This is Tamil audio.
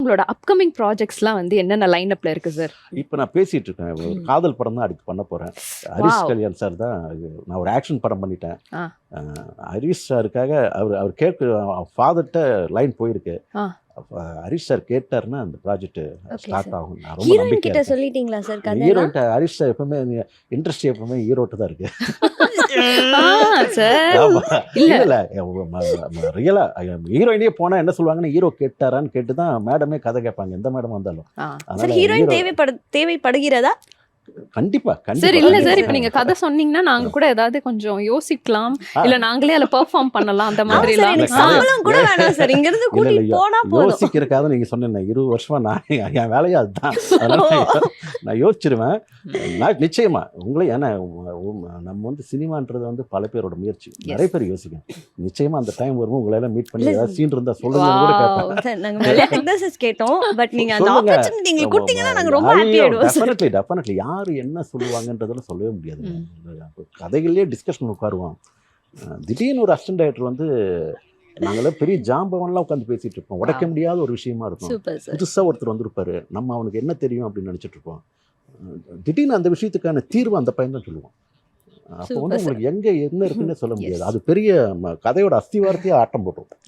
உங்களோட அப்கமிங் ப்ராஜெக்ட்ஸ்லாம் வந்து என்னென்ன லைன் அப்ல இருக்கு சார்? இப்போ நான் பேசிட்டு இருக்கேன், ஒரு காதல் படம் தான் அடுத்து பண்ண போறேன். ஹரிஷ் கல்யாண் சார் தான் நான் ஒரு ஆக்ஷன் படம் பண்ணிட்டேன். ஹரிஷ் சாருக்காக அவர் ஃபாதர்கிட்ட லைன் போயிருக்கு. ஹரிஷ் சார் கேட்டாருன்னா அந்த ப்ராஜெக்ட் ஸ்டார்ட் ஆகும். நான் ரொம்ப ஹீரோயின் கிட்ட சொல்லிட்டீங்களா சார் கதை? ஹீரோட்ட ஹரிஷ் சார் எப்பவுமே இன்ட்ரெஸ்ட் எப்பவுமே ஹீரோட்டு தான் இருக்கு. இல்ல ரியலா ஹீரோயினே போனா என்ன சொல்லுவாங்கன்னா ஹீரோ கேட்டாரான்னு கேட்டு தான் மேடமே கதை கேட்பாங்க, எந்த மேடம் வந்தாலும். சார் ஹீரோயின் தேவைப்படுகிறதா? கண்டிப்பா சார். இல்ல சார், இப்ப நீங்க கதை சொன்னீங்கன்னா நாங்க கூட ஏதாவது கொஞ்சம் யோசிக்கலாம், இல்ல நாங்களே அதுல பெர்ஃபார்ம் பண்ணலாம் அந்த மாதிரி எல்லாம். சம்பளம் கூட வேணாம் சார், இங்க இருந்து கூட்டிட்டு போனா போதும். யோசிக்கிறதுக்காக நீங்க சொன்னேன் 20 வருஷமா நான் என் வேலையே அதுதான். அதனால நான் யோசிச்சிருவேன். நான் நிச்சயமா உங்களை, ஏன்னா நம்ம வந்து சினிமான்றது வந்து பல பேரோட முயற்சி, நிறைய பேர் யோசிக்கணும். நிச்சயமா அந்த டைம் வரும்போது உங்களை எல்லாம் மீட் பண்ணி ஏதாவது சீன் இருந்தா சொல்லுங்க கூட கேட்பேன். நாங்க விளையாட்டுக்கு தான் சார் கேட்டோம், பட் நீங்க அந்த ஆப்பர்ச்சுனிட்டி எங்களுக்கு கொடுத்தீங்கன்னா நாங்க ரொம்ப ஹாப்பி ஆயிடுவோம். டெஃபினெட்லி யாரு என்ன சொல்லுவாங்கன்றதெல்லாம் சொல்லவே முடியாது. கதைகளே டிஸ்கஷன் உட்காருவோம். திடீர்னு ஒரு அசிஸ்டன்ட் டைரக்டர் வந்து நாங்களாம் பெரிய ஜாம்பவன்லாம் உட்காந்து பேசிட்டு இருப்போம். உடைக்க முடியாத ஒரு விஷயமா இருக்கும். புதுசா ஒருத்தர் வந்திருப்பாரு, நம்ம அவனுக்கு என்ன தெரியும் அப்படின்னு நினைச்சிட்டு இருப்போம். திடீர்னு அந்த விஷயத்துக்கான தீர்வு அந்த பையன் தான் சொல்லுவோம். அப்போ வந்து உங்களுக்கு எங்க என்ன இருக்குன்னு சொல்ல முடியாது. அது பெரிய கதையோட அஸ்திவாரத்தையே ஆட்டம் போட்டுரும்.